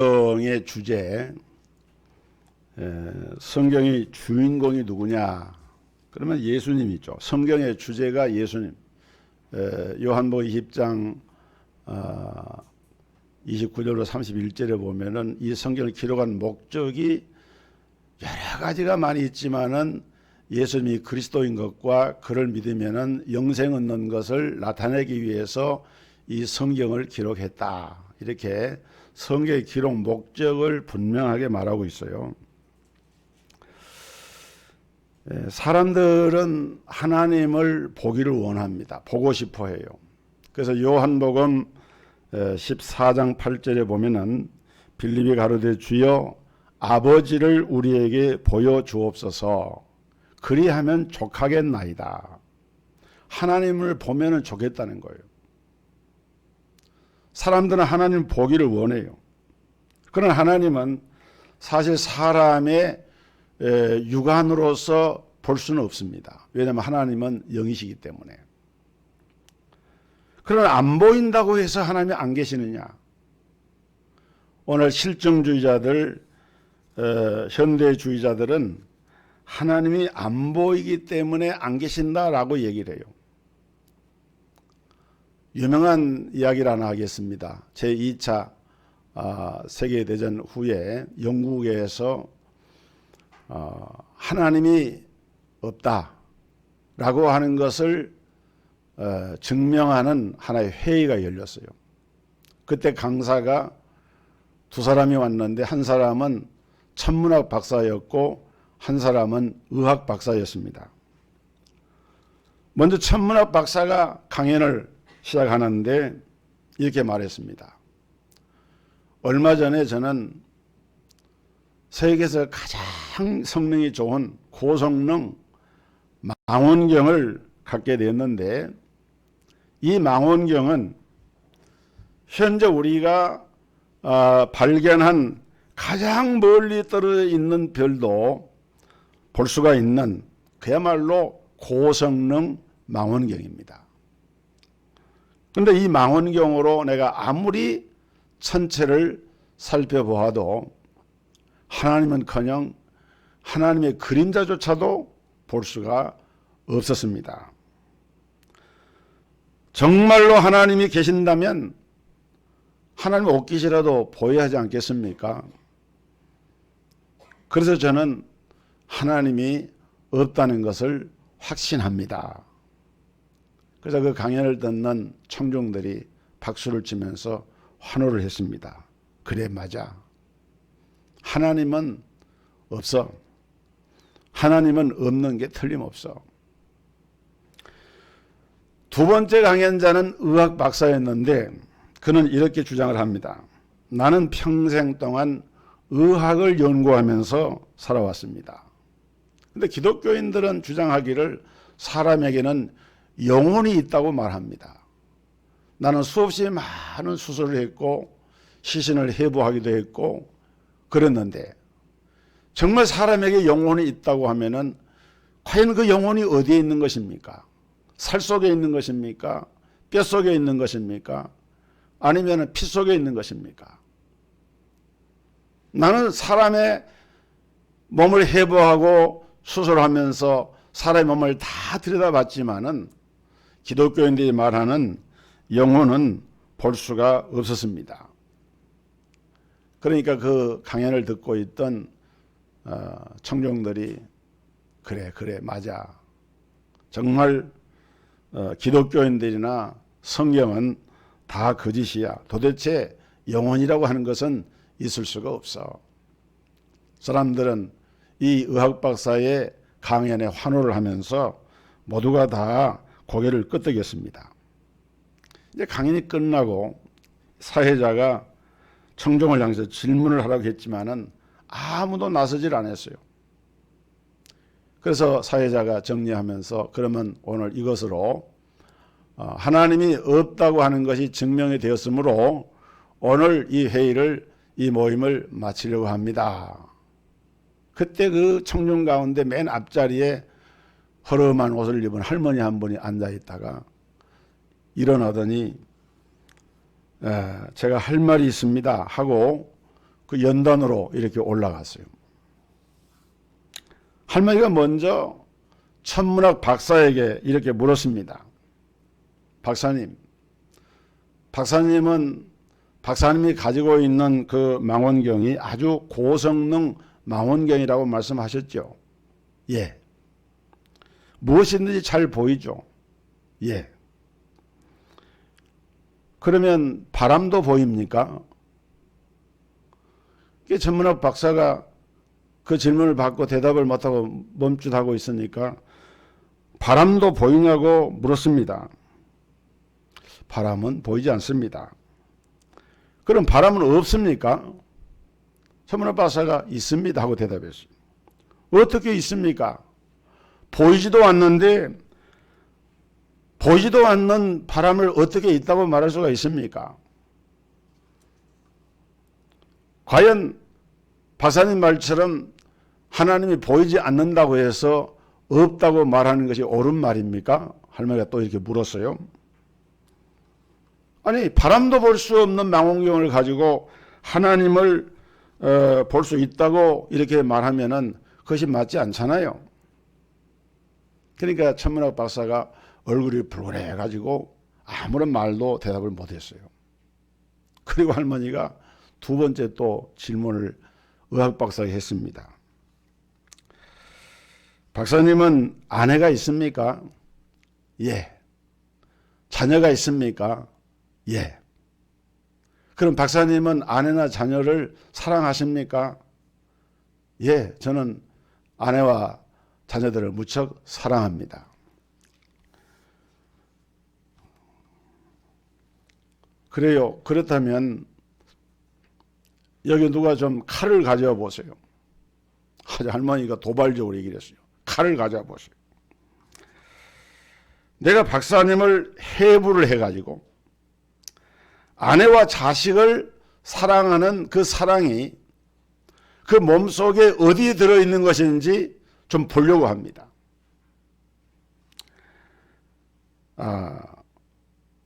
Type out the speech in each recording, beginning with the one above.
성경의 주제, 성경의 주인공이 누구냐? 그러면 예수님이죠. 성경의 주제가 예수님. 요한복음 20장 29절로 31절에 보면은 이 성경을 기록한 목적이 여러 가지가 많이 있지만은 예수님이 그리스도인 것과 그를 믿으면은 영생 얻는 것을 나타내기 위해서 이 성경을 기록했다. 이렇게 성경의 기록 목적을 분명하게 말하고 있어요. 사람들은 하나님을 보기를 원합니다. 보고 싶어 해요. 그래서 요한복음 14장 8절에 보면은 빌립이 가로되 주여 아버지를 우리에게 보여주옵소서 그리하면 족하겠나이다. 하나님을 보면은 좋겠다는 거예요. 사람들은 하나님을 보기를 원해요. 그러나 하나님은 사실 사람의 육안으로서 볼 수는 없습니다. 왜냐하면 하나님은 영이시기 때문에. 그러나 안 보인다고 해서 하나님이 안 계시느냐? 오늘 실증주의자들, 현대주의자들은 하나님이 안 보이기 때문에 안 계신다라고 얘기를 해요. 유명한 이야기를 하나 하겠습니다. 제2차 세계대전 후에 영국에서 하나님이 없다라고 하는 것을 증명하는 하나의 회의가 열렸어요. 그때 강사가 두 사람이 왔는데 한 사람은 천문학 박사였고 한 사람은 의학 박사였습니다. 먼저 천문학 박사가 강연을 시작하는데 이렇게 말했습니다. 얼마 전에 저는 세계에서 가장 성능이 좋은 고성능 망원경을 갖게 됐는데 이 망원경은 현재 우리가 발견한 가장 멀리 떨어져 있는 별도 볼 수가 있는 그야말로 고성능 망원경입니다. 그런데 이 망원경으로 내가 아무리 천체를 살펴보아도 하나님은커녕 하나님의 그림자조차도 볼 수가 없었습니다. 정말로 하나님이 계신다면 하나님 옷깃이라도 보여야 하지 않겠습니까? 그래서 저는 하나님이 없다는 것을 확신합니다. 그래서 그 강연을 듣는 청중들이 박수를 치면서 환호를 했습니다. 그래, 맞아. 하나님은 없어. 하나님은 없는 게 틀림없어. 두 번째 강연자는 의학 박사였는데 그는 이렇게 주장을 합니다. 나는 평생 동안 의학을 연구하면서 살아왔습니다. 그런데 기독교인들은 주장하기를 사람에게는 영혼이 있다고 말합니다. 나는 수없이 많은 수술을 했고 시신을 해부하기도 했고 그랬는데 정말 사람에게 영혼이 있다고 하면은 과연 그 영혼이 어디에 있는 것입니까? 살 속에 있는 것입니까? 뼈 속에 있는 것입니까? 아니면 피 속에 있는 것입니까? 나는 사람의 몸을 해부하고 수술하면서 사람의 몸을 다 들여다봤지만은 기독교인들이 말하는 영혼은 볼 수가 없었습니다. 그러니까 그 강연을 듣고 있던 청중들이 그래 맞아. 정말 기독교인들이나 성경은 다 거짓이야. 도대체 영혼이라고 하는 것은 있을 수가 없어. 사람들은 이 의학 박사의 강연에 환호를 하면서 모두가 다 고개를 끄덕였습니다. 이제 강연이 끝나고 사회자가 청중을 향해서 질문을 하라고 했지만은 아무도 나서질 않았어요. 그래서 사회자가 정리하면서 그러면 오늘 이것으로 하나님이 없다고 하는 것이 증명이 되었으므로 오늘 이 회의를 이 모임을 마치려고 합니다. 그때 그 청중 가운데 맨 앞자리에 허름한 옷을 입은 할머니 한 분이 앉아 있다가 일어나더니 제가 할 말이 있습니다 하고 그 연단으로 이렇게 올라갔어요. 할머니가 먼저 천문학 박사에게 이렇게 물었습니다. 박사님이 가지고 있는 그 망원경이 아주 고성능 망원경이라고 말씀하셨죠? 예. 무엇이든지 잘 보이죠? 예. 그러면 바람도 보입니까? 천문학 박사가 그 질문을 받고 대답을 못하고 멈칫하고 있으니까 바람도 보이냐고 물었습니다. 바람은 보이지 않습니다. 그럼 바람은 없습니까? 천문학 박사가 있습니다 하고 대답했어요. 어떻게 있습니까? 보이지도 않는데 보이지도 않는 바람을 어떻게 있다고 말할 수가 있습니까? 과연 박사님 말처럼 하나님이 보이지 않는다고 해서 없다고 말하는 것이 옳은 말입니까? 할머니가 또 이렇게 물었어요. 아니, 바람도 볼 수 없는 망원경을 가지고 하나님을 볼 수 있다고 이렇게 말하면은 그것이 맞지 않잖아요. 그러니까 천문학 박사가 얼굴이 붉어해 가지고 아무런 말도 대답을 못했어요. 그리고 할머니가 두 번째 또 질문을 의학 박사에게 했습니다. 박사님은 아내가 있습니까? 예. 자녀가 있습니까? 예. 그럼 박사님은 아내나 자녀를 사랑하십니까? 예, 저는 아내와 자녀들을 무척 사랑합니다. 그래요. 그렇다면 여기 누가 좀 칼을 가져와 보세요. 할머니가 도발적으로 얘기를 했어요. 칼을 가져와 보세요. 내가 박사님을 해부를 해가지고 아내와 자식을 사랑하는 그 사랑이 그 몸속에 어디에 들어있는 것인지 좀 보려고 합니다.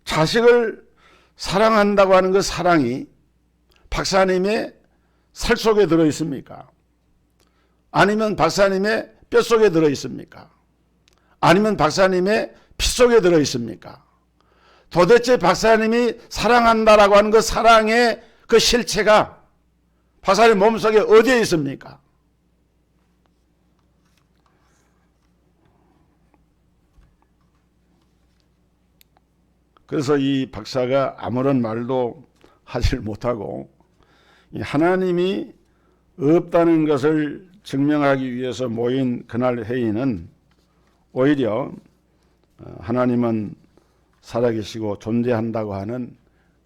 자식을 사랑한다고 하는 그 사랑이 박사님의 살 속에 들어있습니까? 아니면 박사님의 뼛속에 들어있습니까? 아니면 박사님의 피 속에 들어있습니까? 도대체 박사님이 사랑한다라고 하는 그 사랑의 그 실체가 박사님 몸속에 어디에 있습니까? 그래서 이 박사가 아무런 말도 하질 못하고 하나님이 없다는 것을 증명하기 위해서 모인 그날 회의는 오히려 하나님은 살아계시고 존재한다고 하는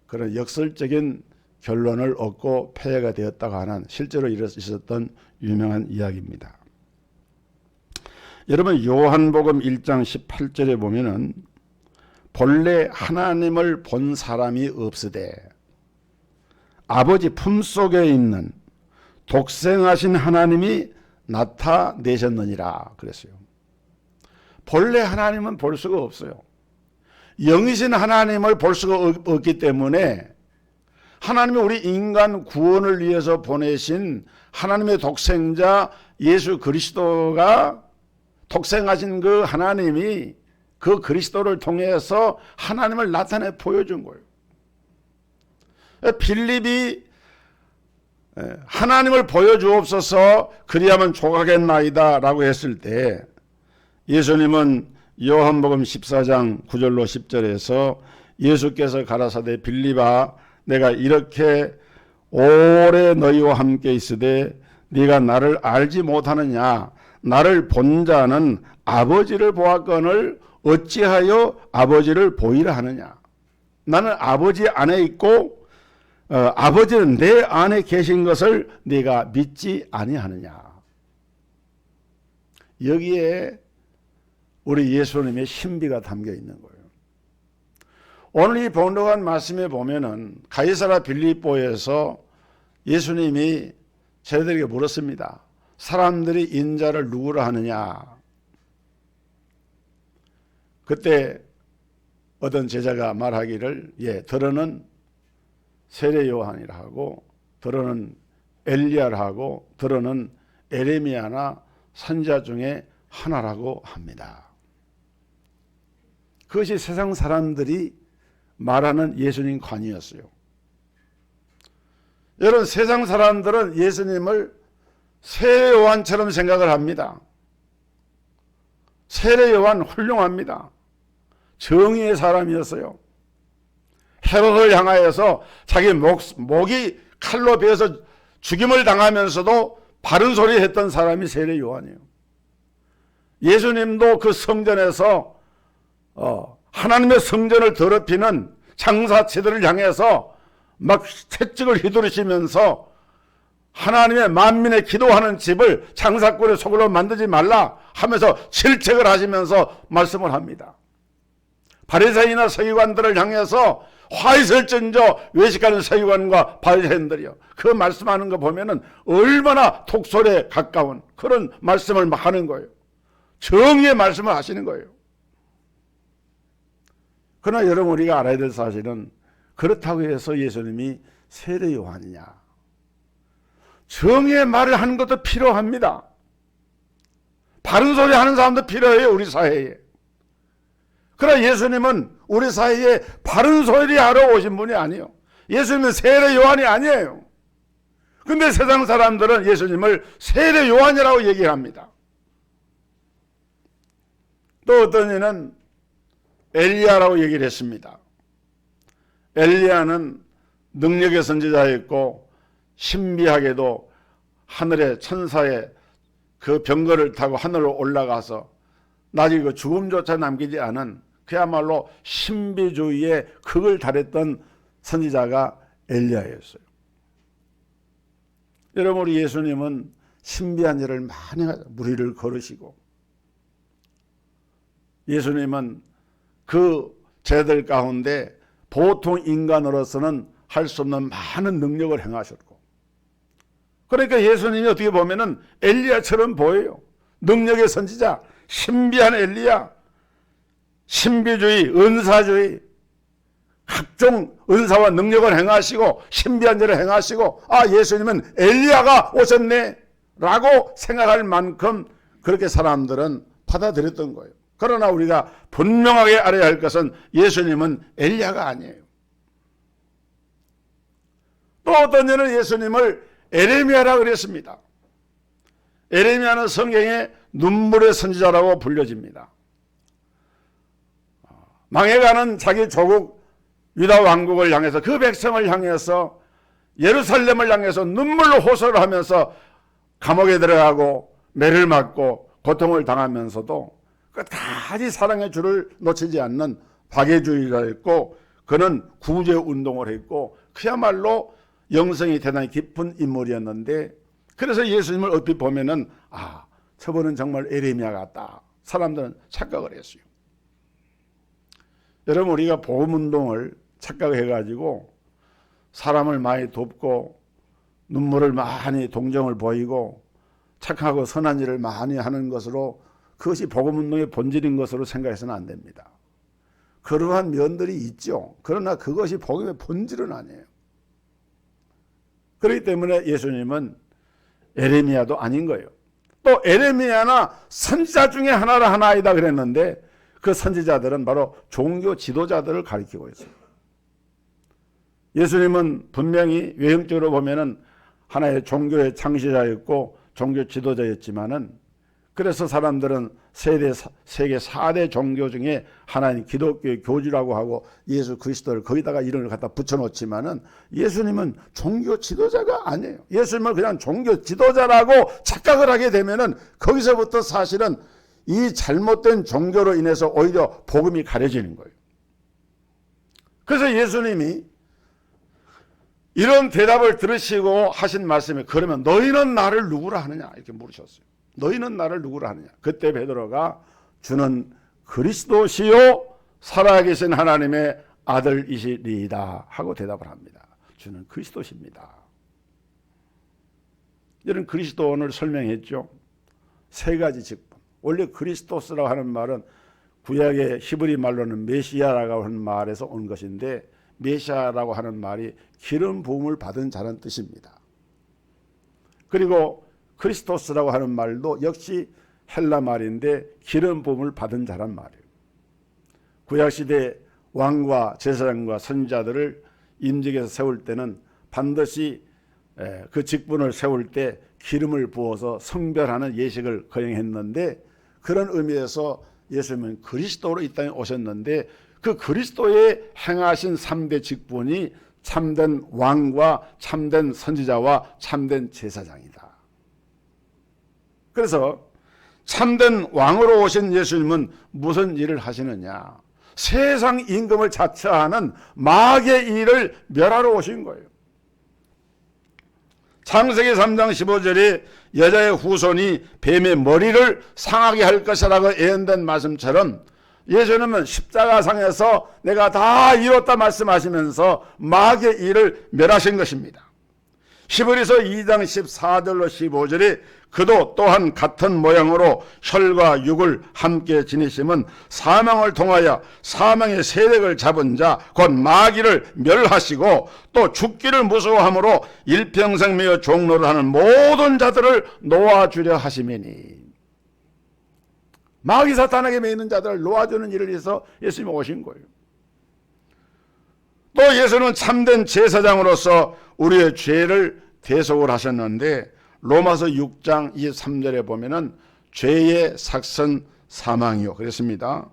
그런 역설적인 결론을 얻고 폐해가 되었다고 하는 실제로 있었던 유명한 이야기입니다. 여러분 요한복음 1장 18절에 보면은 본래 하나님을 본 사람이 없으되 아버지 품속에 있는 독생하신 하나님이 나타내셨느니라 그랬어요. 본래 하나님은 볼 수가 없어요. 영이신 하나님을 볼 수가 없기 때문에 하나님이 우리 인간 구원을 위해서 보내신 하나님의 독생자 예수 그리스도가 독생하신 그 하나님이 그 그리스도를 통해서 하나님을 나타내 보여준 거예요. 빌립이 하나님을 보여주옵소서 그리하면 족하겠나이다 라고 했을 때 예수님은 요한복음 14장 9절로 10절에서 예수께서 가라사대 빌립아 내가 이렇게 오래 너희와 함께 있으되 네가 나를 알지 못하느냐 나를 본 자는 아버지를 보았거늘 어찌하여 아버지를 보이라 하느냐. 나는 아버지 안에 있고 아버지는 내 안에 계신 것을 네가 믿지 아니하느냐. 여기에 우리 예수님의 신비가 담겨 있는 거예요. 오늘 이 번역한 말씀에 보면은 가이사라 빌립보에서 예수님이 저희들에게 물었습니다. 사람들이 인자를 누구라 하느냐. 그때 어떤 제자가 말하기를 들어는 세례 요한이라 하고 들어는 엘리야를 하고 들어는 에레미야나 선지자 중에 하나라고 합니다. 그것이 세상 사람들이 말하는 예수님 관이었어요. 여러분, 세상 사람들은 예수님을 세례 요한처럼 생각을 합니다. 세례 요한 훌륭합니다. 정의의 사람이었어요. 헤롯을 향하여서 자기 목이 칼로 베어서 죽임을 당하면서도 바른 소리 했던 사람이 세례 요한이에요. 예수님도 그 성전에서 하나님의 성전을 더럽히는 장사치들을 향해서 막 채찍을 휘두르시면서 하나님의 만민의 기도하는 집을 장사꾼의 소굴로 만들지 말라 하면서 질책을 하시면서 말씀을 합니다. 바리새인이나 서기관들을 향해서 화 있을진저 외식하는 서기관과 바리새인들이요, 그 말씀하는 거 보면은 얼마나 독설에 가까운 그런 말씀을 하는 거예요. 정의의 말씀을 하시는 거예요. 그러나 여러분, 우리가 알아야 될 사실은 그렇다고 해서 예수님이 세례 요한이냐, 정의의 말을 하는 것도 필요합니다. 바른 소리 하는 사람도 필요해요, 우리 사회에. 그러나 예수님은 우리 사회에 바른 소리 하러 오신 분이 아니에요. 예수님은 세례 요한이 아니에요. 근데 세상 사람들은 예수님을 세례 요한이라고 얘기합니다. 또 어떤 이는 엘리야라고 얘기를 했습니다. 엘리야는 능력의 선지자였고 신비하게도 하늘의 천사의 그 병거를 타고 하늘로 올라가서 나중에 그 죽음조차 남기지 않은 그야말로 신비주의의 극을 달했던 선지자가 엘리야였어요. 여러분, 우리 예수님은 신비한 일을 많이 무리를 걸으시고, 예수님은 그 제자들 가운데 보통 인간으로서는 할 수 없는 많은 능력을 행하셨고, 그러니까 예수님이 어떻게 보면은 엘리야처럼 보여요. 능력의 선지자, 신비한 엘리야, 신비주의, 은사주의, 각종 은사와 능력을 행하시고 신비한 일을 행하시고, 아, 예수님은 엘리야가 오셨네 라고 생각할 만큼 그렇게 사람들은 받아들였던 거예요. 그러나 우리가 분명하게 알아야 할 것은 예수님은 엘리야가 아니에요. 또 어떤 이는 예수님을 에레미야라고 그랬습니다. 에레미야는 성경의 눈물의 선지자라고 불려집니다. 망해가는 자기 조국 유다 왕국을 향해서, 그 백성을 향해서, 예루살렘을 향해서 눈물로 호소를 하면서 감옥에 들어가고 매를 맞고 고통을 당하면서도 끝까지 사랑의 줄을 놓치지 않는 박애주의자였고, 그는 구제운동을 했고 그야말로 영성이 대단히 깊은 인물이었는데, 그래서 예수님을 얼핏 보면은 아, 저분은 정말 에레미야 같다, 사람들은 착각을 했어요. 여러분, 우리가 복음운동을 착각해가지고 사람을 많이 돕고 눈물을 많이 동정을 보이고 착하고 선한 일을 많이 하는 것으로, 그것이 복음운동의 본질인 것으로 생각해서는 안 됩니다. 그러한 면들이 있죠. 그러나 그것이 복음의 본질은 아니에요. 그렇기 때문에 예수님은 에레미야도 아닌 거예요. 또 에레미야나 선지자 중에 하나라 하나이다 그랬는데, 그 선지자들은 바로 종교 지도자들을 가리키고 있어요. 예수님은 분명히 외형적으로 보면은 하나의 종교의 창시자였고 종교 지도자였지만은, 그래서 사람들은 세계 4대 종교 중에 하나인 기독교의 교주라고 하고 예수 그리스도를 거기다가 이름을 갖다 붙여놓지만은, 예수님은 종교 지도자가 아니에요. 예수님을 그냥 종교 지도자라고 착각을 하게 되면은 거기서부터 사실은 이 잘못된 종교로 인해서 오히려 복음이 가려지는 거예요. 그래서 예수님이 이런 대답을 들으시고 하신 말씀이, 그러면 너희는 나를 누구라 하느냐 이렇게 물으셨어요. 너희는 나를 누구라 하느냐. 그때 베드로가 주는 그리스도시요 살아계신 하나님의 아들이시리이다 하고 대답을 합니다. 주는 그리스도십니다. 이런 그리스도를 설명했죠. 세 가지 직분. 원래 그리스도스라고 하는 말은 구약의 히브리 말로는 메시아라고 하는 말에서 온 것인데, 메시아라고 하는 말이 기름 부음을 받은 자라는 뜻입니다. 그리고 크리스토스라고 하는 말도 역시 헬라 말인데 기름 부음을 받은 자란 말이에요. 구약시대 왕과 제사장과 선지자들을 임직에서 세울 때는 반드시 그 직분을 세울 때 기름을 부어서 성별하는 예식을 거행했는데, 그런 의미에서 예수님은 그리스도로 이 땅에 오셨는데 그 그리스도의 행하신 3대 직분이 참된 왕과 참된 선지자와 참된 제사장이다. 그래서 참된 왕으로 오신 예수님은 무슨 일을 하시느냐? 세상 임금을 자처하는 마귀의 일을 멸하러 오신 거예요. 창세기 3장 15절에 여자의 후손이 뱀의 머리를 상하게 할 것이라고 예언된 말씀처럼 예수님은 십자가상에서 내가 다 이뤘다 말씀하시면서 마귀의 일을 멸하신 것입니다. 히브리서 2장 14절로 15절에 그도 또한 같은 모양으로 혈과 육을 함께 지니심은 사망을 통하여 사망의 세력을 잡은 자 곧 마귀를 멸하시고 또 죽기를 무서워함으로 일평생 매어 종로를 하는 모든 자들을 놓아주려 하심이니. 마귀 사탄에게 매이는 자들을 놓아주는 일을 위해서 예수님이 오신 거예요. 또 예수는 참된 제사장으로서 우리의 죄를 대속을 하셨는데 로마서 6장 23절에 보면은 죄의 삭선 사망이요 그랬습니다.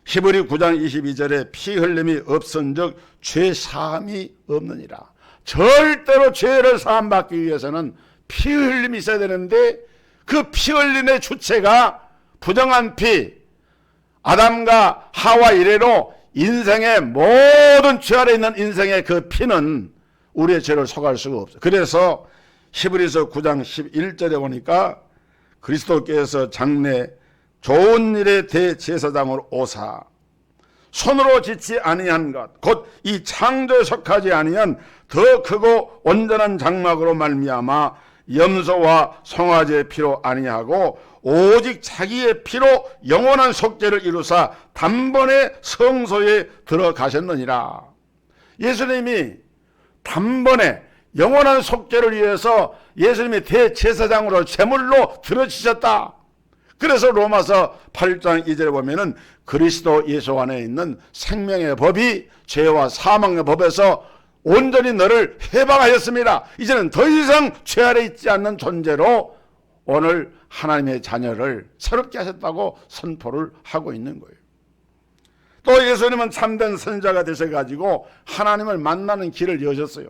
히브리 9장 22절에 피 흘림이 없은즉 죄 사함이 없느니라. 절대로 죄를 사함받기 위해서는 피 흘림이 있어야 되는데 그 피 흘림의 주체가 부정한 피, 아담과 하와 이래로 인생의 모든 죄 아래 있는 인생의 그 피는 우리의 죄를 속할 수가 없어요. 그래서 히브리서 9장 11절에 보니까 그리스도께서 장래 좋은 일의 대제사장으로 오사 손으로 짓지 아니한 것 곧 이 창조에 속하지 아니한 더 크고 온전한 장막으로 말미암아 염소와 송아지의 피로 아니하고 오직 자기의 피로 영원한 속죄를 이루사 단번에 성소에 들어가셨느니라. 예수님이 단번에 영원한 속죄를 위해서 예수님이 대제사장으로 제물로 들어지셨다. 그래서 로마서 8장 2절에 보면은 그리스도 예수 안에 있는 생명의 법이 죄와 사망의 법에서 온전히 너를 해방하였습니다. 이제는 더 이상 죄 아래 있지 않는 존재로 오늘 하나님의 자녀를 새롭게 하셨다고 선포를 하고 있는 거예요. 또 예수님은 참된 선지자가 되셔가지고 하나님을 만나는 길을 여셨어요.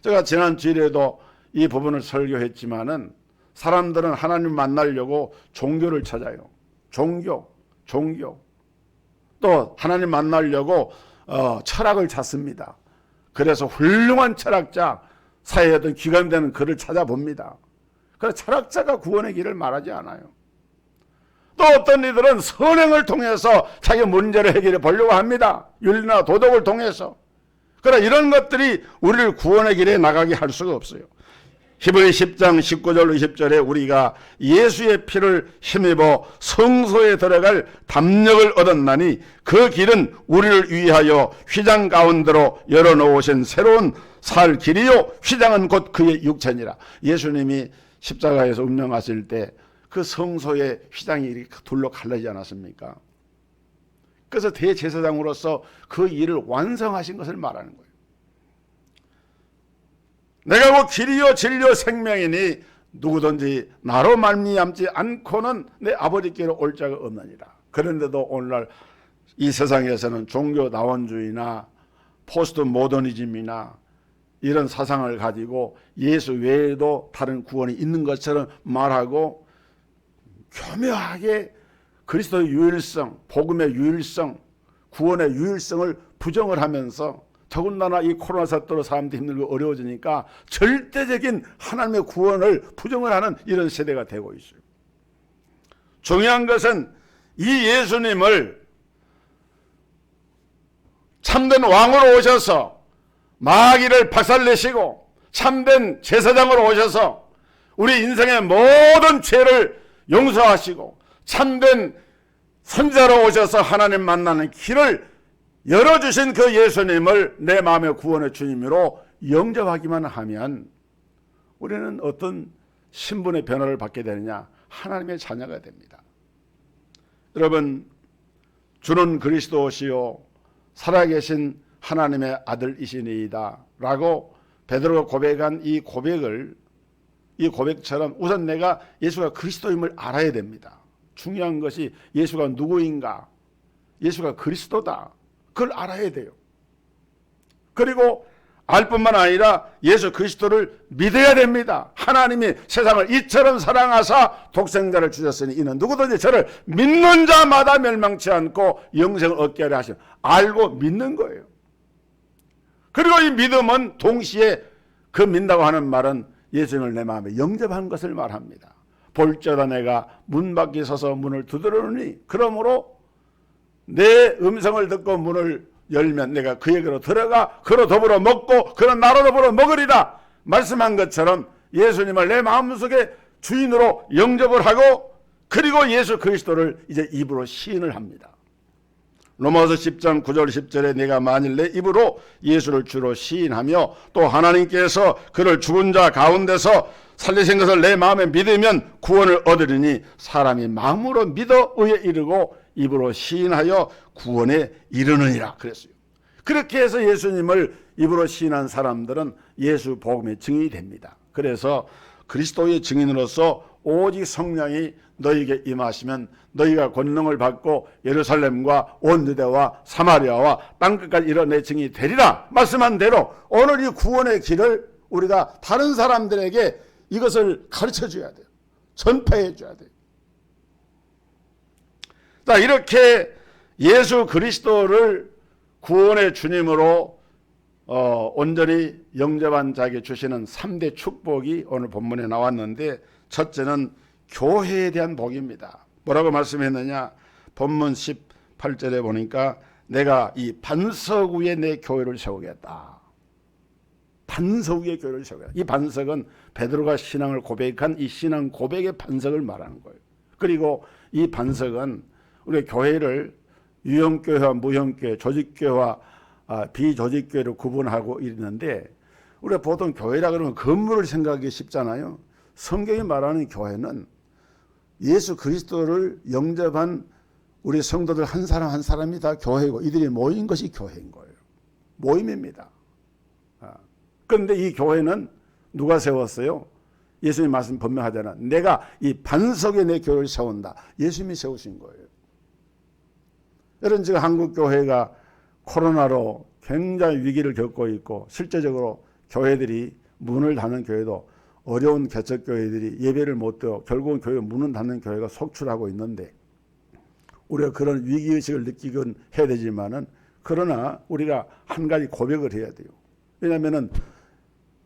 제가 지난 주일에도 이 부분을 설교했지만은 사람들은 하나님 만나려고 종교를 찾아요. 종교. 또 하나님 만나려고 철학을 찾습니다. 그래서 훌륭한 철학자, 사회에 어떤 기관되는 글을 찾아봅니다. 그래서 철학자가 구원의 길을 말하지 않아요. 또 어떤 이들은 선행을 통해서 자기 문제를 해결해 보려고 합니다. 윤리나 도덕을 통해서. 그러나 이런 것들이 우리를 구원의 길에 나가게 할 수가 없어요. 히브리 10장 19절 20절에 우리가 예수의 피를 힘입어 성소에 들어갈 담력을 얻었나니 그 길은 우리를 위하여 휘장 가운데로 열어놓으신 새로운 살 길이요 휘장은 곧 그의 육체니라. 예수님이 십자가에서 운명하실 때 그 성소의 휘장이 이렇게 둘로 갈라지지 않았습니까? 그래서 대제사장으로서 그 일을 완성하신 것을 말하는 거예요. 내가 곧 길이요 진리요 생명이니 누구든지 나로 말미암지 않고는 내 아버지께로 올 자가 없느니라. 그런데도 오늘날 이 세상에서는 종교 나원주의나 포스트 모더니즘이나 이런 사상을 가지고 예수 외에도 다른 구원이 있는 것처럼 말하고 교묘하게 그리스도의 유일성, 복음의 유일성, 구원의 유일성을 부정을 하면서 더군다나 이 코로나 사태로 사람들이 힘들고 어려워지니까 절대적인 하나님의 구원을 부정을 하는 이런 세대가 되고 있어요. 중요한 것은 이 예수님을 참된 왕으로 오셔서 마귀를 박살내시고 참된 제사장으로 오셔서 우리 인생의 모든 죄를 용서하시고 참된 선지자로 오셔서 하나님 만나는 길을 열어주신 그 예수님을 내 마음의 구원의 주님으로 영접하기만 하면 우리는 어떤 신분의 변화를 받게 되느냐? 하나님의 자녀가 됩니다. 여러분, 주는 그리스도시요 살아계신 하나님의 아들이시니이다 라고 베드로가 고백한 이 고백처럼 우선 내가 예수가 그리스도임을 알아야 됩니다. 중요한 것이 예수가 누구인가, 예수가 그리스도다, 그걸 알아야 돼요. 그리고 알 뿐만 아니라 예수 그리스도를 믿어야 됩니다. 하나님이 세상을 이처럼 사랑하사 독생자를 주셨으니 이는 누구든지 저를 믿는 자마다 멸망치 않고 영생을 얻게 하려 하시오. 알고 믿는 거예요. 그리고 이 믿음은 동시에 그 믿는다고 하는 말은 예수님을 내 마음에 영접한 것을 말합니다. 볼지어다 내가 문 밖에 서서 문을 두드리노니 그러므로 내 음성을 듣고 문을 열면 내가 그에게로 들어가 그로 더불어 먹고 그는 나로 더불어 먹으리라 말씀한 것처럼 예수님을 내 마음속에 주인으로 영접을 하고 그리고 예수 그리스도를 이제 입으로 시인을 합니다. 로마서 10장 9절 10절에 내가 만일 내 입으로 예수를 주로 시인하며 또 하나님께서 그를 죽은 자 가운데서 살리신 것을 내 마음에 믿으면 구원을 얻으리니 사람이 마음으로 믿어 의에 이르고 입으로 시인하여 구원에 이르느니라 그랬어요. 그렇게 해서 예수님을 입으로 시인한 사람들은 예수 복음의 증인이 됩니다. 그래서 그리스도의 증인으로서 오직 성령이 너희에게 임하시면 너희가 권능을 받고 예루살렘과 온 유대와 사마리아와 땅끝까지 이런 내 증인이 되리라 말씀한 대로 오늘 이 구원의 길을 우리가 다른 사람들에게 이것을 가르쳐 줘야 돼요. 전파해 줘야 돼요. 자, 이렇게 예수 그리스도를 구원의 주님으로 온전히 영접한 자에게 주시는 3대 축복이 오늘 본문에 나왔는데 첫째는 교회에 대한 복입니다. 뭐라고 말씀했느냐? 본문 18절에 보니까 내가 이 반석 위에 내 교회를 세우겠다. 반석 위에 교회를 세우겠다. 이 반석은 베드로가 신앙을 고백한 이 신앙 고백의 반석을 말하는 거예요. 그리고 이 반석은 우리 교회를 유형교회와 무형교회, 조직교회와 비조직교회를 구분하고 있는데 우리가 보통 교회라 그러면 건물을 생각하기 쉽잖아요. 성경이 말하는 교회는 예수 그리스도를 영접한 우리 성도들 한 사람 한 사람이 다 교회고 이들이 모인 것이 교회인 거예요. 모임입니다. 그런데 이 교회는 누가 세웠어요? 예수님 말씀 분명하잖아. 내가 이 반석에 내 교회를 세운다. 예수님이 세우신 거예요. 여러분 지금 한국 교회가 코로나로 굉장히 위기를 겪고 있고 실제적으로 교회들이 문을 닫는 교회도 어려운 개척교회들이 예배를 못 드려 결국은 교회 문을 닫는 교회가 속출하고 있는데 우리가 그런 위기의식을 느끼곤 해야 되지만은 그러나 우리가 한 가지 고백을 해야 돼요. 왜냐하면은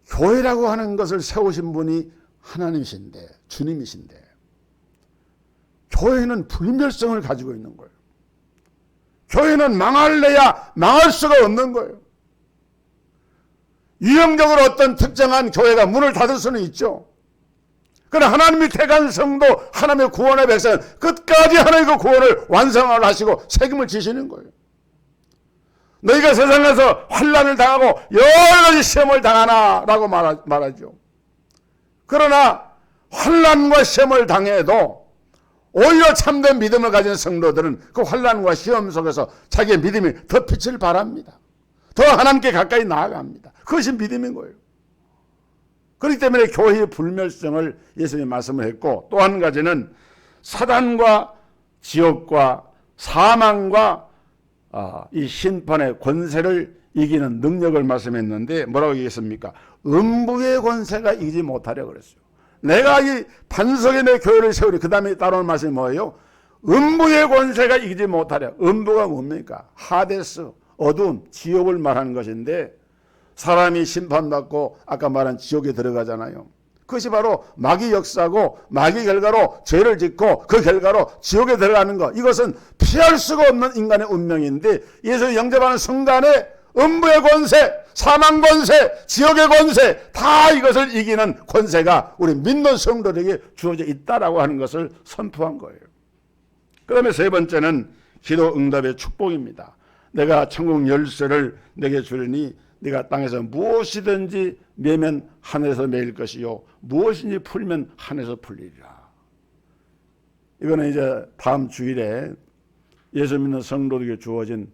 교회라고 하는 것을 세우신 분이 하나님이신데 주님이신데 교회는 불멸성을 가지고 있는 거예요. 교회는 망할래야 망할 수가 없는 거예요. 유형적으로 어떤 특정한 교회가 문을 닫을 수는 있죠. 그러나 하나님이 택한 성도 하나님의 구원의 백성은 끝까지 하나님의 그 구원을 완성을 하시고 책임을 지시는 거예요. 너희가 세상에서 환난을 당하고 여러 가지 시험을 당하나 라고 말하죠. 그러나 환난과 시험을 당해도 오히려 참된 믿음을 가진 성도들은 그 환난과 시험 속에서 자기의 믿음이 더 빛을 발합니다. 더 하나님께 가까이 나아갑니다. 그것이 믿음인 거예요. 그렇기 때문에 교회의 불멸성을 예수님이 말씀을 했고 또 한 가지는 사단과 지옥과 사망과 이 심판의 권세를 이기는 능력을 말씀했는데 뭐라고 얘기했습니까? 음부의 권세가 이기지 못하려 그랬어요. 내가 이 반석에 내 교회를 세우리. 그 다음에 따라오는 말씀이 뭐예요? 음부의 권세가 이기지 못하려. 음부가 뭡니까? 하데스, 어두움, 지옥을 말하는 것인데 사람이 심판받고 아까 말한 지옥에 들어가잖아요. 그것이 바로 마귀 역사고 마귀 결과로 죄를 짓고 그 결과로 지옥에 들어가는 것. 이것은 피할 수가 없는 인간의 운명인데 예수를 영접하는 순간에 음부의 권세, 사망 권세, 지옥의 권세 다 이것을 이기는 권세가 우리 믿는 성도들에게 주어져 있다라고 하는 것을 선포한 거예요. 그 다음에 세 번째는 기도 응답의 축복입니다. 내가 천국 열쇠를 내게 주리니 네가 땅에서 무엇이든지 매면 하늘에서 매일 것이요 무엇인지 풀면 하늘에서 풀리리라. 이거는 이제 다음 주일에 예수 믿는 성도들에게 주어진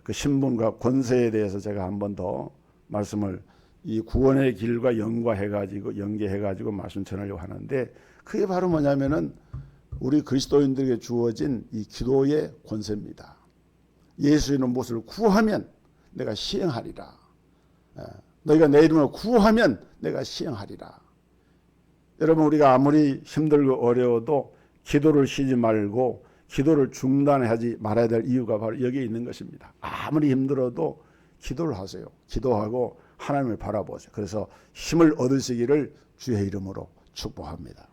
그 신분과 권세에 대해서 제가 한 번 더 말씀을 이 구원의 길과 연계해가지고 말씀 전하려고 하는데, 그게 바로 뭐냐면은 우리 그리스도인들에게 주어진 이 기도의 권세입니다. 예수의 못을 구하면 내가 시행하리라. 너희가 내 이름을 구하면 내가 시행하리라. 여러분, 우리가 아무리 힘들고 어려워도 기도를 쉬지 말고 기도를 중단하지 말아야 될 이유가 바로 여기에 있는 것입니다. 아무리 힘들어도 기도를 하세요. 기도하고 하나님을 바라보세요. 그래서 힘을 얻으시기를 주의 이름으로 축복합니다.